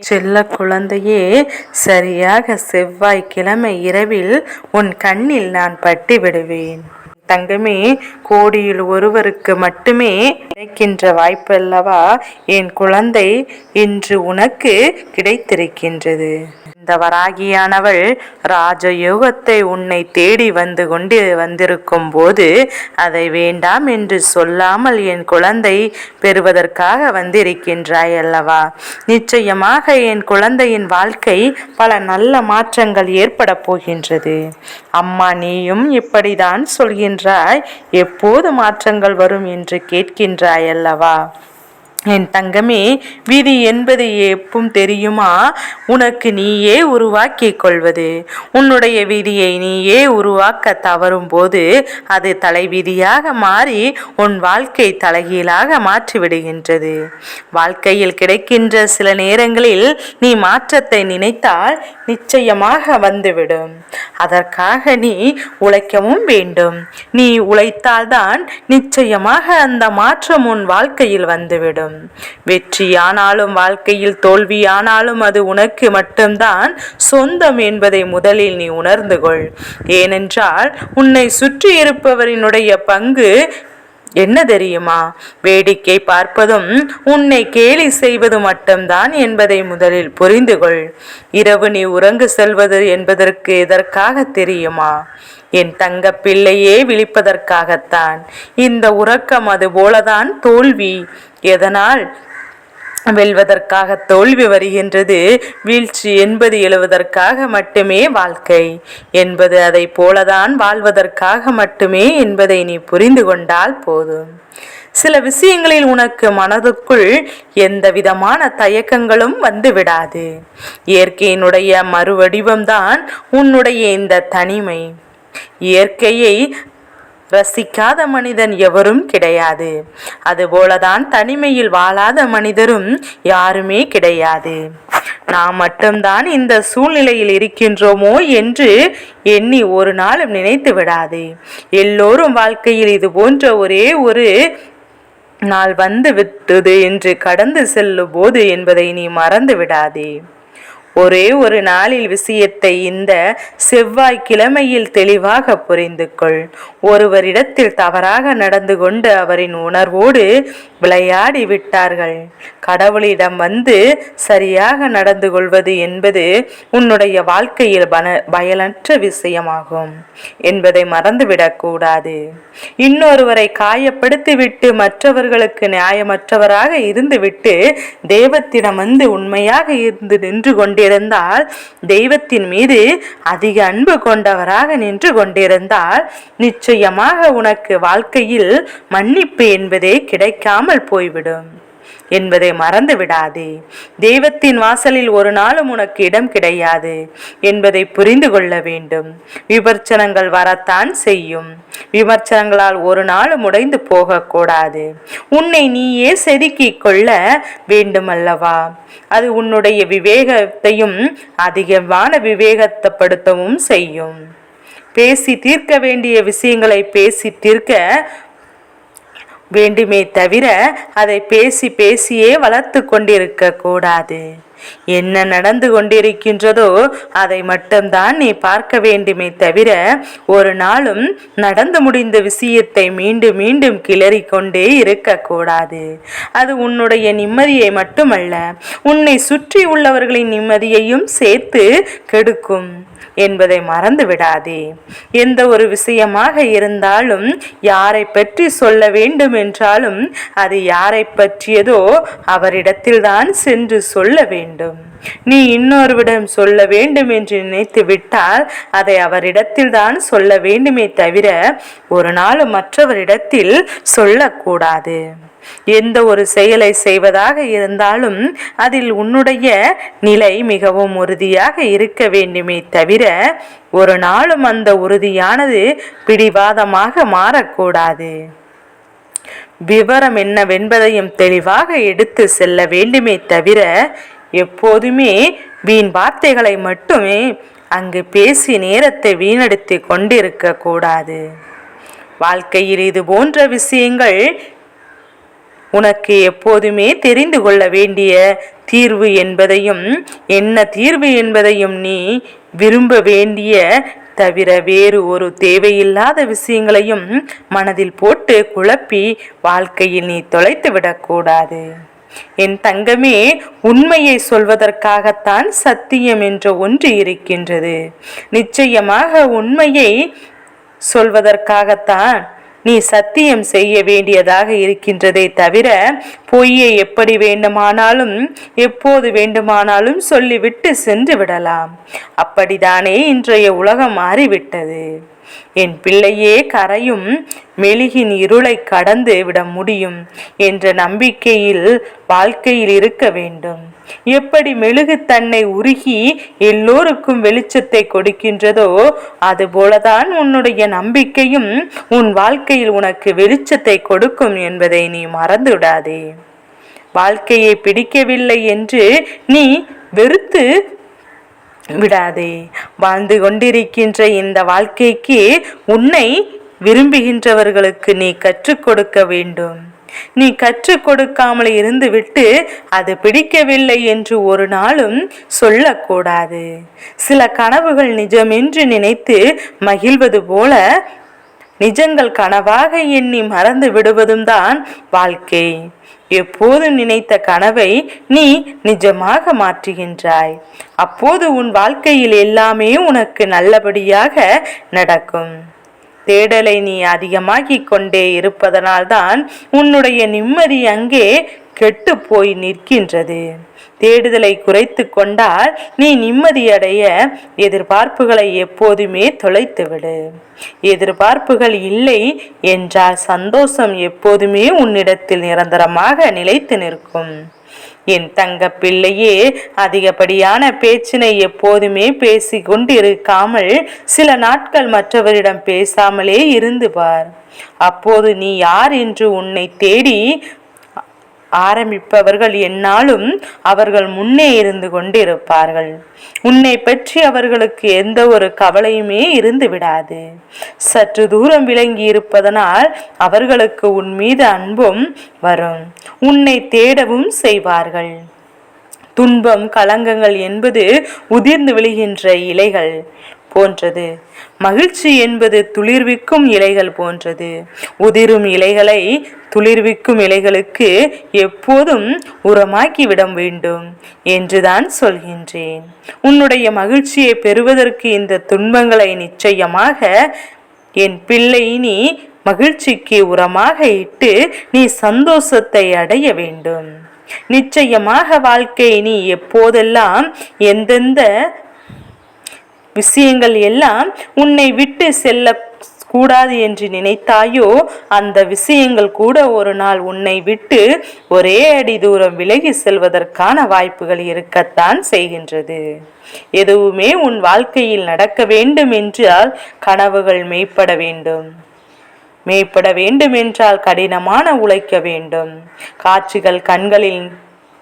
செல்ல குழந்தையே, சரியாக செவ்வாய்க்கிழமை இரவில் உன் கண்ணில் நான் பட்டு விடுவேன். தங்கமே, கோடியில் ஒருவருக்கு மட்டுமே கிடைக்கின்ற வாய்ப்பல்லவா என் குழந்தை இன்று உனக்கு கிடைத்திருக்கின்றது. இந்த வராகியானவள் ராஜயோகத்தை உன்னை தேடி வந்திருக்கும் போது அதை வேண்டாம் என்று சொல்லாமல் என் குழந்தை பெறுவதற்காக வந்திருக்கின்றாய் அல்லவா? நிச்சயமாக என் குழந்தையின் வாழ்க்கை பல நல்ல மாற்றங்கள் ஏற்பட போகின்றது. அம்மா, நீயும் இப்படிதான் சொல்கின்றாய், எப்போது மாற்றங்கள் வரும் என்று கேட்கின்றாய் அல்லவா? என் தங்கமே, விதி என்பது எப்பவும் தெரியுமா? உனக்கு நீயே உருவாக்கி கொள்வது. உன்னுடைய விதியை நீயே உருவாக்க தவறும் போது அது தலைவிதியாக மாறி உன் வாழ்க்கை தலைகீழாக மாற்றிவிடுகின்றது. வாழ்க்கையில் கிடைக்கின்ற சில நேரங்களில் நீ மாற்றத்தை நினைத்தால் நிச்சயமாக வந்துவிடும். அதற்காக நீ உழைக்கவும் வேண்டும். நீ உழைத்தால்தான் நிச்சயமாக அந்த மாற்றம் உன் வாழ்க்கையில் வந்துவிடும். வெற்றியானாலும் வாழ்க்கையில் தோல்வியானாலும் அது உனக்கு மட்டும்தான் சொந்தம் என்பதை முதலில் நீ உணர்ந்து கொள். ஏனென்றால் உன்னை சுற்றி இருப்பவரினுடைய பங்கு என்ன தெரியுமா? வேடிக்கை பார்ப்பதும் உன்னை கேலி செய்வது மட்டும்தான் என்பதை முதலில் புரிந்து கொள். இரவு நீ உறங்கு செல்வது என்பதற்கு எதற்காக தெரியுமா? என் தங்க பிள்ளையே, விழிப்பதற்காகத்தான். இந்த உறக்கம் அது போலதான் தோல்வி. எதனால் வெல்வதற்காக தோல்வி வருகின்றது? வீழ்ச்சி என்பது எழுவதற்காக மட்டுமே. வாழ்க்கை என்பது அதை போலதான் வாழ்வதற்காக மட்டுமே என்பதை நீ புரிந்து கொண்டால் போதும். சில விஷயங்களில் உனக்கு மனதுக்குள் எந்த விதமான தயக்கங்களும் வந்து விடாது. இயற்கையினுடைய மறுவடிவம்தான் உன்னுடைய இந்த தனிமை. இயற்கையை ரசிக்காத மனிதன் எவரும் கிடையாது. அதுபோலதான் தனிமையில் வாழாத மனிதரும் யாருமே கிடையாது. நாம் மட்டும்தான் இந்த சூழ்நிலையில் இருக்கின்றோமோ என்று எண்ணி ஒரு நாளும் நினைத்து விடாதே. எல்லோரும் வாழ்க்கையில் இது போன்ற ஒரே ஒரு நாள் வந்து விட்டது என்று கடந்து செல்லும் போது என்பதை நீ மறந்து விடாதே. ஒரே ஒரு நாளில் விஷயத்தை இந்த செவ்வாய்க்கிழமையில் தெளிவாக புரிந்து கொள். ஒருவரிடத்தில் தவறாக நடந்து கொண்டு அவரின் உணர்வோடு விளையாடி விட்டார்கள். கடவுளிடம் வந்து சரியாக நடந்து கொள்வது என்பது உன்னுடைய வாழ்க்கையில் பயனற்ற விஷயமாகும் என்பதை மறந்துவிடக்கூடாது. இன்னொருவரை காயப்படுத்திவிட்டு மற்றவர்களுக்கு நியாயமற்றவராக இருந்துவிட்டு தெய்வத்திடம் வந்து உண்மையாக இருந்து நின்று கொண்டிருந்தால், தெய்வத்தின் மீது அதிக அன்பு கொண்டவராக நின்று கொண்டிருந்தால் நிச்சயமாக உனக்கு வாழ்க்கையில் மன்னிப்பு என்பதே கிடைக்காமல் போய்விடும் என்பதை மறந்து விடாதே. தெய்வத்தின் வாசலில் ஒரு நாளும் உனக்கு இடம் கிடையாது என்பதை புரிந்து கொள்ள வேண்டும். விமர்சனங்கள் வரத்தான் செய்யும். விமர்சனங்களால் ஒரு நாளும் உடைந்து போகக்கூடாது. உன்னை நீயே செதுக்கிக் கொள்ள வேண்டுமல்லவா? அது உன்னுடைய விவேகத்தையும் அதிகமான விவேகத்தைப்படுத்தவும் செய்யும். பேசி தீர்க்க வேண்டிய விஷயங்களை பேசி தீர்க்க வேண்டுமே தவிர அதை பேசி பேசியே வளர்த்து கொண்டிருக்க கூடாது. என்ன நடந்து கொண்டிருக்கின்றதோ அதை மட்டும்தான் நீ பார்க்க வேண்டுமே தவிர ஒரு நாளும் நடந்து முடிந்த விஷயத்தை மீண்டும் மீண்டும் கிளறி கொண்டே இருக்கக்கூடாது. அது உன்னுடைய நிம்மதியை மட்டுமல்ல, உன்னை சுற்றி உள்ளவர்களின் நிம்மதியையும் சேர்த்து கெடுக்கும் என்பதை மறந்து விடாதே. எந்த ஒரு விஷயமாக இருந்தாலும் யாரை பற்றி சொல்ல வேண்டும் என்றாலும் அது யாரை பற்றியதோ அவரிடத்தில்தான் சென்று சொல்ல வேண்டும். நீ இன்னொருவிடம் சொல்ல வேண்டும் என்று நினைத்து விட்டால் அதை அவரிடத்தில் தான் சொல்ல வேண்டுமே தவிர ஒரு நாள் மற்றவரிடத்தில் சொல்லக்கூடாது. எந்த ஒரு செயலை செய்வதாக இருந்தாலும் அதில் உன்னுடைய நிலை மிகவும் உறுதியாக இருக்க வேண்டுமே தவிர ஒரு நாளும் அந்த உறுதியானது பிடிவாதமாக மாறக்கூடாது. விவரம் என்னவென்பதையும் தெளிவாக எடுத்து செல்ல வேண்டுமே தவிர எப்போதுமே வீண் வார்த்தைகளை மட்டுமே அங்கு பேசி நேரத்தை வீணடித்து கொண்டிருக்க கூடாது. வாழ்க்கையில் இது போன்ற விஷயங்கள் உனக்கு எப்போதுமே தெரிந்து கொள்ள வேண்டிய தீர்வு என்பதையும் என்ன தீர்வு என்பதையும் நீ விரும்ப வேண்டிய தவிர வேறு ஒரு தேவையில்லாத விஷயங்களையும் மனதில் போட்டு குழப்பி வாழ்க்கையில் நீ தொலைத்து விடக்கூடாது. என் தங்கமே, உண்மையை சொல்வதற்காகத்தான் சத்தியம் என்ற ஒன்று இருக்கின்றது. நிச்சயமாக உண்மையை சொல்வதற்காகத்தான் நீ சத்தியம் செய்ய வேண்டியதாக இருக்கின்றதே தவிர பொய்யை எப்படி வேண்டுமானாலும் எப்போது வேண்டுமானாலும் சொல்லிவிட்டு சென்று விடலாம். அப்படித்தானே இன்றைய உலகம் மாறிவிட்டது. என் பிள்ளையே, கரையும் மெழுகின் இருளை கடந்து விட முடியும் என்ற நம்பிக்கையில் வாழ்க்கையில் இருக்க வேண்டும். எப்படி மெழுகு தன்னை உருகி எல்லோருக்கும் வெளிச்சத்தை கொடுக்கின்றதோ அதுபோலதான் உன்னுடைய நம்பிக்கையும் உன் வாழ்க்கையில் உனக்கு வெளிச்சத்தை கொடுக்கும் என்பதை நீ மறந்துவிடாதே. வாழ்க்கையை பிடிக்கவில்லை என்று நீ வெறுத்து விடாதே. வாழ்ந்து கொண்டிருக்கின்ற இந்த வாழ்க்கைக்கு உன்னை விரும்புகின்றவர்களுக்கு நீ கற்றுக் கொடுக்க வேண்டும். நீ கற்றுக் கொடுக்காமல் இருந்துவிட்டு அது பிடிக்கவில்லை என்று ஒரு நாளும் சொல்லக்கூடாது. சில கனவுகள் நிஜமென்று நினைத்து மகிழ்வது போல நிஜங்கள் கனவாக எண்ணி மறந்து விடுவதும் தான் வாழ்க்கை. எப்போதும் நினைத்த கனவை நீ நிஜமாக மாற்றுகின்றாய். அப்போது உன் வாழ்க்கையில் எல்லாமே உனக்கு நல்லபடியாக நடக்கும். தேடலை நீ அதிகமாகிக் கொண்டே இருப்பதனால்தான் உன்னுடைய நிம்மதி அங்கே கெட்டு போய் நிற்கின்றது. தேடுதலை குறைத்து கொண்டால் நீ நிம்மதியடைய எதிர்பார்ப்புகளை எப்போதுமே தொலைத்துவிடு. எதிர்பார்ப்புகள் இல்லை என்றால் சந்தோஷம் எப்போதுமே உன்னிடத்தில் நிரந்தரமாக நிலைத்து நிற்கும். என் தங்க பிள்ளையே, அதிகப்படியான பேச்சினை எப்போதுமே பேசி கொண்டிருக்காமல் சில நாட்கள் மற்றவரிடம் பேசாமலே இருந்து பார். அப்போது நீ யார் என்று உன்னை தேடி ஆரம்பிப்பவர்கள் என்னாலும் அவர்கள் முன்னே இருந்து கொண்டிருப்பார்கள். உன்னை பற்றி அவர்களுக்கு எந்த ஒரு கவலையுமே இருந்து விடாது. சற்று தூரம் விலகி இருப்பதனால் அவர்களுக்கு உன் மீது அன்பும் வரும். உன்னை தேடவும் செய்வார்கள். துன்பம் கலங்கங்கள் என்பது உதிர்ந்து விழுகின்ற இலைகள் போன்றது. மகிழ்ச்சி என்பது துளிர்விக்கும் இலைகள் போன்றது. உதிரும் இலைகளை துளிர்விக்கும் இலைகளுக்கு எப்போதும் உரமாக்கி விட வேண்டும் என்றுதான் சொல்கின்றேன். உன்னுடைய மகிழ்ச்சியை பெறுவதற்கு இந்த துன்பங்களை நிச்சயமாக என் பிள்ளை நீ மகிழ்ச்சிக்கு உரமாக இட்டு நீ சந்தோஷத்தை அடைய வேண்டும். நிச்சயமாக வாழ்க்கை நீ எப்போதெல்லாம் எந்தெந்த விஷயங்கள் எல்லாம் உன்னை விட்டு செல்ல கூடாது என்று நினைத்தாயோ அந்த விஷயங்கள் கூட ஒரு நாள் உன்னை விட்டு ஒரே அடி தூரம் விலகி செல்வதற்கான வாய்ப்புகள் இருக்கத்தான் செய்கின்றது. எதுவுமே உன் வாழ்க்கையில் நடக்க வேண்டும் என்றால் கனவுகள் மெய்ப்பட வேண்டும். மெய்ப்பட வேண்டும் என்றால் கடினமான உழைக்க வேண்டும். காட்சிகள் கண்களில்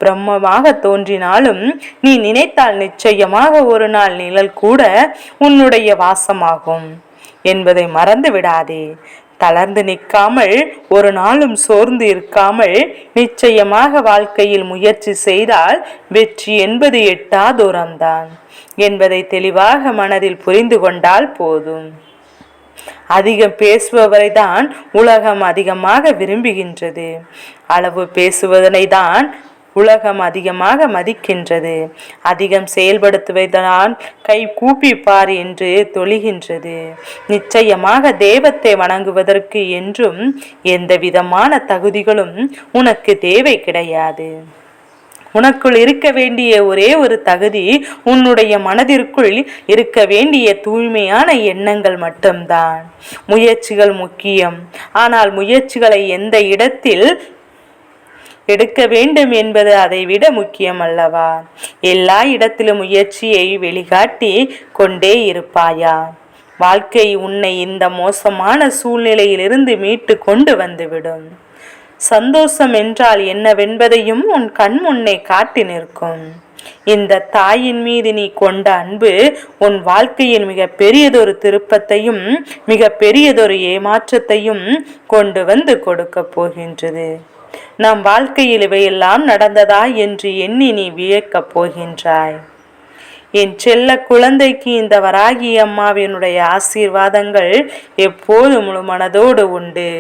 பிரம்மமாக தோன்றினாலும் நீ நினைத்தால் நிச்சயமாக ஒரு நாள் நிழல் கூட உன்னுடைய வாசமாகும் என்பதை மறந்து விடாதே. தளர்ந்து நிற்காமல் ஒரு நாளும் சோர்ந்து இருக்காமல் நிச்சயமாக வாழ்க்கையில் முயற்சி செய்தால் வெற்றி என்பது எட்டா தூரம்தான் என்பதை தெளிவாக மனதில் புரிந்து கொண்டால் போதும். அதிகம் பேசுபவரை தான் உலகம் அதிகமாக விரும்புகின்றது. அளவு பேசுவதனை தான் உலகம் அதிகமாக மதிக்கின்றது. அதிகம் செயல்படுத்துவதால் கை கூப்பிப்பார் என்று தொழுகின்றது. நிச்சயமாக தெய்வத்தை வணங்குவதற்கு என்றும் எந்த விதமான தகுதிகளும் உனக்கு தேவை கிடையாது. உனக்குள் இருக்க வேண்டிய ஒரே ஒரு தகுதி உன்னுடைய மனதிற்குள் இருக்க வேண்டிய தூய்மையான எண்ணங்கள் மட்டும்தான். முயற்சிகள் முக்கியம். ஆனால் முயற்சிகளை எந்த இடத்தில் எடுக்க வேண்டும் என்பது அதை விட முக்கியம் அல்லவா? எல்லா இடத்திலும் முயற்சியை வெளிக்காட்டி கொண்டே இருப்பாயா? வாழ்க்கை உன்னை இந்த மோசமான சூழ்நிலையிலிருந்து மீட்டு கொண்டு வந்துவிடும். சந்தோஷம் என்றால் என்னவென்பதையும் உன் கண் முன்னே காட்டி நிற்கும். இந்த தாயின் மீது நீ கொண்ட அன்பு உன் வாழ்க்கையில் மிக பெரியதொரு திருப்பத்தையும் மிக பெரியதொரு ஏமாற்றத்தையும் கொண்டு வந்து கொடுக்க போகின்றது. நம் வாழ்க்கையில் இவையெல்லாம் நடந்ததா என்று எண்ணி நீ வியக்கப் போகின்றாய். என் செல்ல குழந்தைக்கு இந்த வராகி அம்மாவினுடைய ஆசீர்வாதங்கள் எப்போது முழு மனதோடு உண்டு.